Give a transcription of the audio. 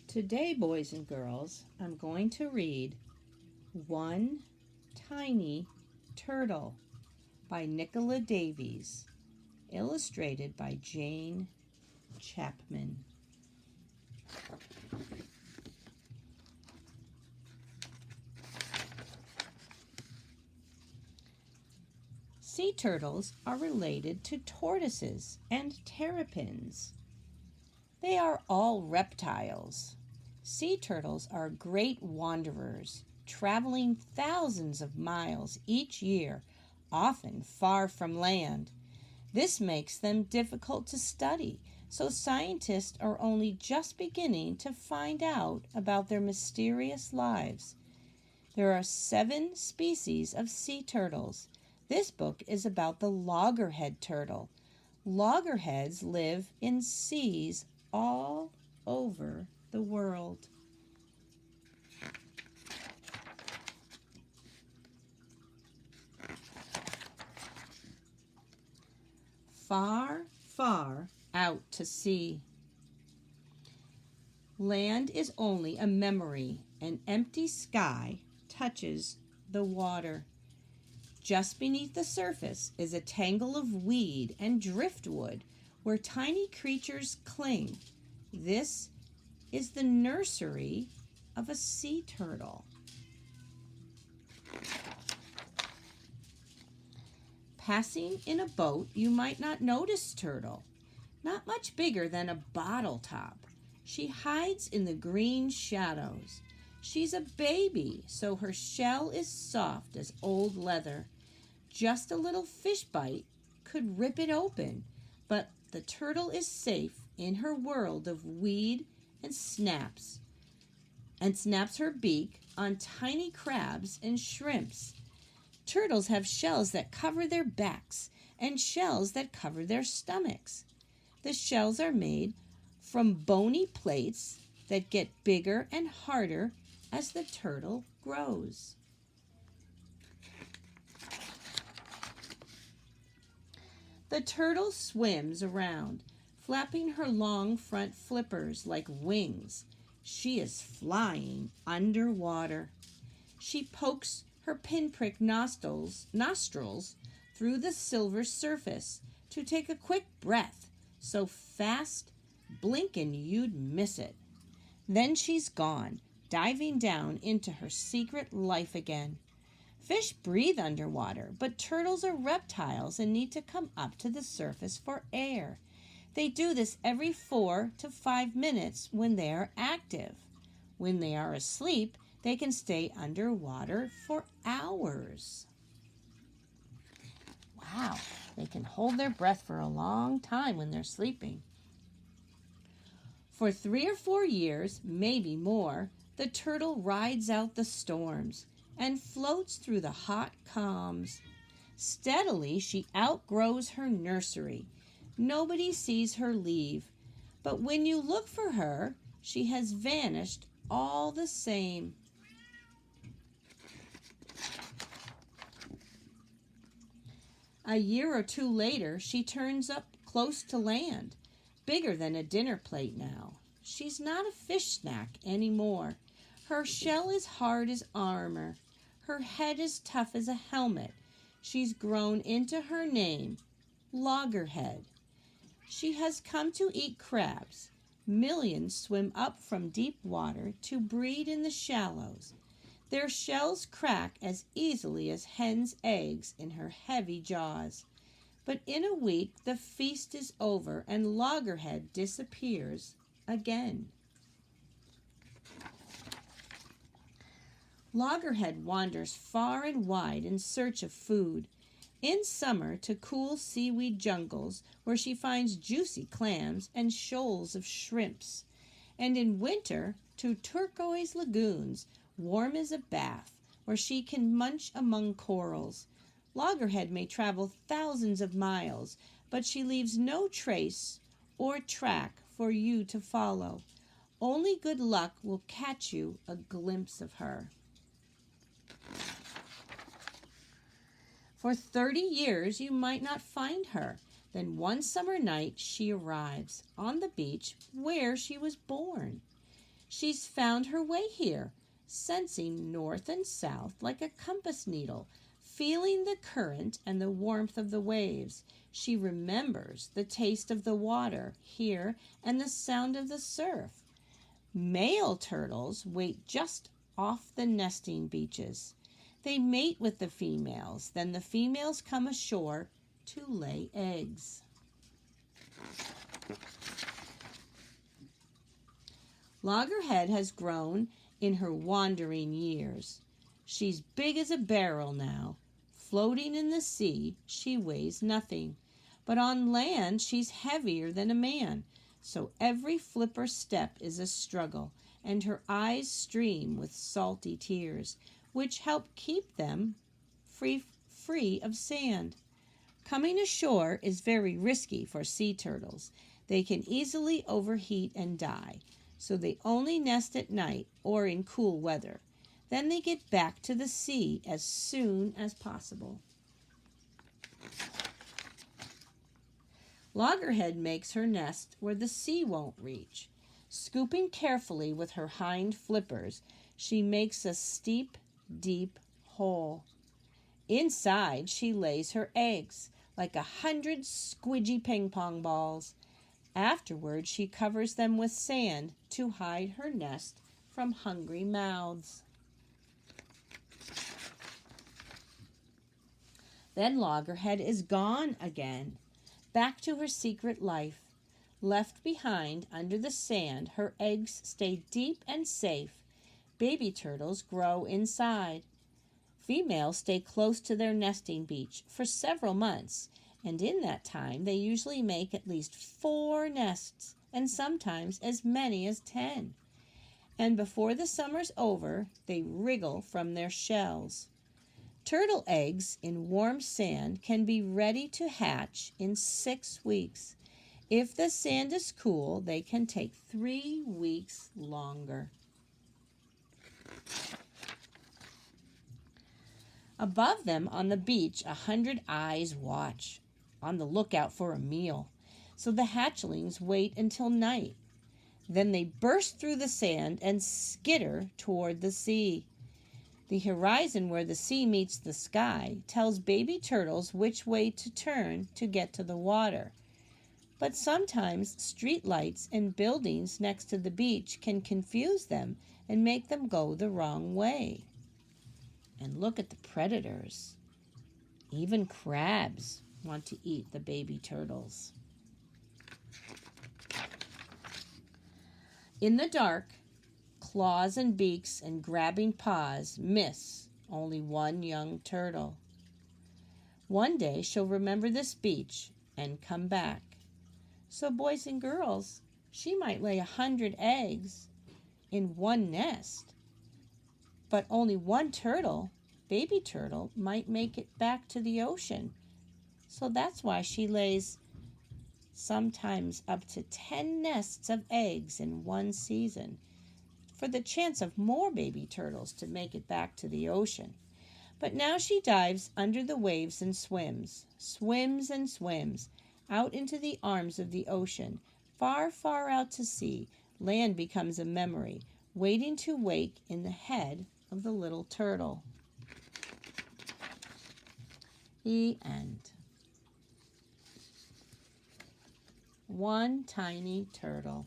Today, boys and girls, I'm going to read One Tiny Turtle by Nicola Davies, illustrated by Jane Chapman. Sea turtles are related to tortoises and terrapins. They are all reptiles. Sea turtles are great wanderers, traveling thousands of miles each year, often far from land. This makes them difficult to study, so scientists are only just beginning to find out about their mysterious lives. There are 7 species of sea turtles. This book is about the loggerhead turtle. Loggerheads live in seas all over the world. Far, far out to sea. Land is only a memory. An empty sky touches the water. Just beneath the surface is a tangle of weed and driftwood where tiny creatures cling. This is the nursery of a sea turtle. Passing in a boat, you might not notice Turtle. Not much bigger than a bottle top. She hides in the green shadows. She's a baby, so her shell is soft as old leather. Just a little fish bite could rip it open, but the turtle is safe in her world of weed and snaps her beak on tiny crabs and shrimps. Turtles have shells that cover their backs and shells that cover their stomachs. The shells are made from bony plates that get bigger and harder as the turtle grows. The turtle swims around, flapping her long front flippers like wings. She is flying underwater. She pokes her pinprick nostrils through the silver surface to take a quick breath, so fast, blinkin' you'd miss it. Then she's gone, diving down into her secret life again. Fish breathe underwater, but turtles are reptiles and need to come up to the surface for air. They do this every 4 to 5 minutes when they are active. When they are asleep, they can stay underwater for hours. Wow, they can hold their breath for a long time when they're sleeping. For 3 or 4 years, maybe more, the turtle rides out the storms and floats through the hot calms. Steadily, she outgrows her nursery. Nobody sees her leave, but when you look for her, she has vanished all the same. A year or 2 later, she turns up close to land, bigger than a dinner plate now. She's not a fish snack anymore. Her shell is hard as armor. Her head is tough as a helmet. She's grown into her name, Loggerhead. She has come to eat crabs. Millions swim up from deep water to breed in the shallows. Their shells crack as easily as hen's eggs in her heavy jaws. But in a week the feast is over and Loggerhead disappears again. Loggerhead wanders far and wide in search of food. In summer to cool seaweed jungles where she finds juicy clams and shoals of shrimps. And in winter to turquoise lagoons, warm as a bath, where she can munch among corals. Loggerhead may travel thousands of miles, but she leaves no trace or track for you to follow. Only good luck will catch you a glimpse of her. For 30 years you might not find her. Then one summer night she arrives on the beach where she was born. She's found her way here, sensing north and south like a compass needle, feeling the current and the warmth of the waves. She remembers the taste of the water here and the sound of the surf. Male turtles wait just off the nesting beaches. They mate with the females, then the females come ashore to lay eggs. Loggerhead has grown in her wandering years. She's big as a barrel now. Floating in the sea, she weighs nothing. But on land, she's heavier than a man. So every flipper step is a struggle, and her eyes stream with salty tears, which help keep them free of sand. Coming ashore is very risky for sea turtles. They can easily overheat and die, so they only nest at night or in cool weather. Then they get back to the sea as soon as possible. Loggerhead makes her nest where the sea won't reach. Scooping carefully with her hind flippers, she makes a steep, deep hole. Inside, she lays her eggs, like 100 squidgy ping-pong balls. Afterward, she covers them with sand to hide her nest from hungry mouths. Then Loggerhead is gone again, back to her secret life. Left behind under the sand, her eggs stay deep and safe. Baby turtles grow inside. Females stay close to their nesting beach for several months, and in that time they usually make at least 4 nests, and sometimes as many as 10. And before the summer's over, they wriggle from their shells. Turtle eggs in warm sand can be ready to hatch in 6 weeks. If the sand is cool, they can take 3 weeks longer. Above them on the beach, 100 eyes watch, on the lookout for a meal. So the hatchlings wait until night. Then they burst through the sand and skitter toward the sea. The horizon where the sea meets the sky tells baby turtles which way to turn to get to the water. But sometimes street lights and buildings next to the beach can confuse them and make them go the wrong way. And look at the predators. Even crabs want to eat the baby turtles. In the dark, claws and beaks and grabbing paws miss only one young turtle. One day she'll remember this beach and come back. So boys and girls, she might lay 100 eggs in one nest, but only one turtle, baby turtle, might make it back to the ocean. So that's why she lays sometimes up to 10 nests of eggs in one season, for the chance of more baby turtles to make it back to the ocean. But now she dives under the waves and swims and swims, out into the arms of the ocean. Far, far out to sea, land becomes a memory, waiting to wake in the head of the little turtle. The end. One tiny turtle.